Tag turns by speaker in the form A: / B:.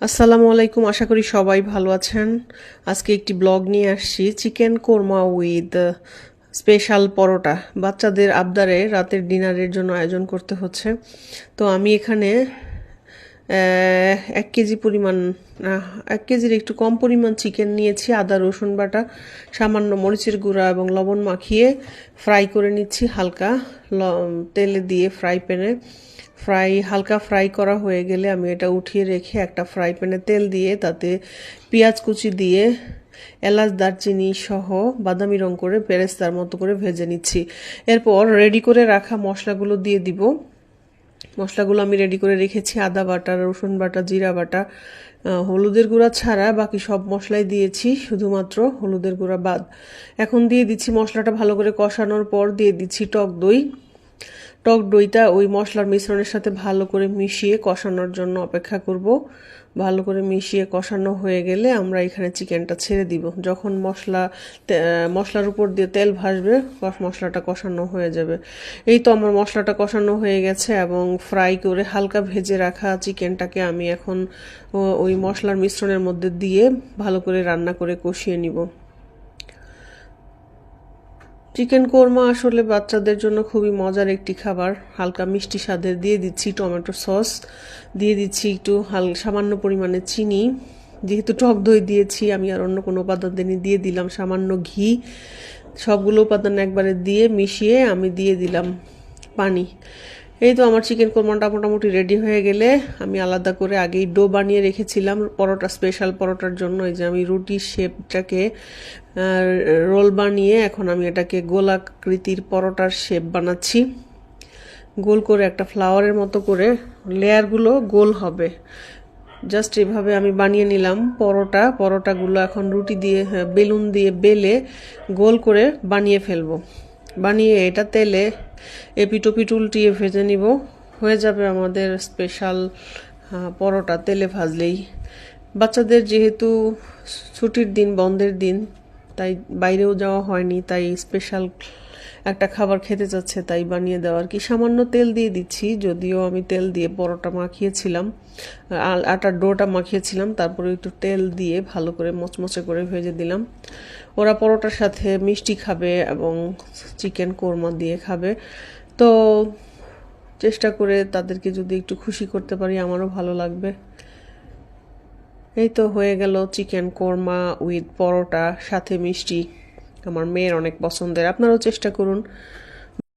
A: আসসালামু আলাইকুম, আশা করি সবাই ভালো আছেন। আজকে একটি ব্লগ নিয়ে আসছি, চিকেন কোরমা উইথ স্পেশাল পরোটা। বাচ্চাদের আবদারে রাতের ডিনারের জন্য আয়োজন করতে হচ্ছে। তো আমি এখানে 1 কেজি পরিমাণ, 1 কেজির একটু কম পরিমাণ চিকেন নিয়েছি। আদা রসুন বাটা, সামান্য মরিচের গুঁড়া এবং লবণ মাখিয়ে ফ্রাই করে নিচ্ছি হালকা তেলে দিয়ে ফ্রাই প্যানে। হালকা ফ্রাই করা হয়ে গেলে আমি এটা উঠিয়ে রেখে একটা ফ্রাই প্যানে তেল দিয়ে তাতে পেঁয়াজ কুচি দিয়ে এলাচ দারচিনি সহ বাদামি রং করে বেরেস্তার মতো করে ভেজে নিচ্ছি। এরপর রেডি করে রাখা মশলাগুলো দিয়ে দিব। মশলাগুলো আমি রেডি করে রেখেছি, আদা বাটা, রসুন বাটা, জিরা বাটা, হলুদের গুঁড়া ছাড়া বাকি সব মশলাই দিয়েছি, শুধুমাত্র হলুদের গুঁড়া বাদ। এখন দিয়ে দিচ্ছি, মশলাটা ভালো করে কষানোর পর দিয়ে দিচ্ছি টক দই। টক দইটা ওই মশলার মিশ্রণের সাথে ভালো করে মিশিয়ে কষানোর জন্য অপেক্ষা করব। ভালো করে মিশিয়ে কষানো হয়ে গেলে আমরা এখানে চিকেনটা ছেড়ে দিব। যখন মশলার উপর দিয়ে তেল ভাসবে, মশলাটা কষানো হয়ে যাবে। এই তো আমার মশলাটা কষানো হয়ে গেছে এবং ফ্রাই করে হালকা ভেজে রাখা চিকেনটাকে আমি এখন ওই মশলার মিশ্রণের মধ্যে দিয়ে ভালো করে রান্না করে কষিয়ে নিব। চিকেন কোরমা আসলে বাচ্চাদের জন্য খুবই মজার একটি খাবার। হালকা মিষ্টি স্বাদের দিয়ে দিচ্ছি টমেটো সস, দিয়ে দিচ্ছি একটু সামান্য পরিমাণে চিনি। যেহেতু টক দই দিয়েছি, আমি আর অন্য কোনো উপাদান দিয়ে দিলাম সামান্য ঘি। সবগুলো উপাদান একবারে দিয়ে মিশিয়ে আমি দিয়ে দিলাম পানি। এই তো আমার চিকেন কোরমাটা মোটামুটি রেডি হয়ে গেলে আমি আলাদা করে আগেই ডো বানিয়ে রেখেছিলাম পরোটা, স্পেশাল পরোটার জন্য। এই যে আমি রুটির শেপটাকে রোল বানিয়ে এখন আমি এটাকে গোলাকৃতির পরোটার শেপ বানাচ্ছি। গোল করে একটা ফ্লাওয়ারের মতো করে লেয়ারগুলো গোল হবে। জাস্ট এভাবে আমি বানিয়ে নিলাম পরোটাগুলো এখন রুটি দিয়ে, বেলুন দিয়ে বেলে গোল করে বানিয়ে ফেলবো। বানিয়ে এটা তেলে এপিটোপিট উল্টিয়ে ভেজে নিব। হয়ে যাবে আমাদের স্পেশাল পরোটা তেলে ভাজলেই। বাচ্চাদের যেহেতু ছুটির দিন, বন্ধের দিন, তাই বাইরেও যাওয়া হয়নি, তাই স্পেশাল একটা খাবার খেতে চাচ্ছে, তাই বানিয়ে দেওয়ার কি। সামান্য তেল দিয়ে দিচ্ছি, যদিও আমি তেল দিয়ে পরোটা মাখিয়েছিলাম, আটার ডোটা মাখিয়েছিলাম, তারপরে একটু তেল দিয়ে ভালো করে মচমচে করে ভেজে দিলাম। ওরা পরোটার সাথে মিষ্টি খাবে এবং চিকেন কোরমা দিয়ে খাবে। তো চেষ্টা করে তাদেরকে যদি একটু খুশি করতে পারি, আমারও ভালো লাগবে। এই তো হয়ে গেল চিকেন কোরমা উইথ পরোটা সাথে মিষ্টি। আমার মেয়ের অনেক পছন্দের, আপনারাও চেষ্টা করুন।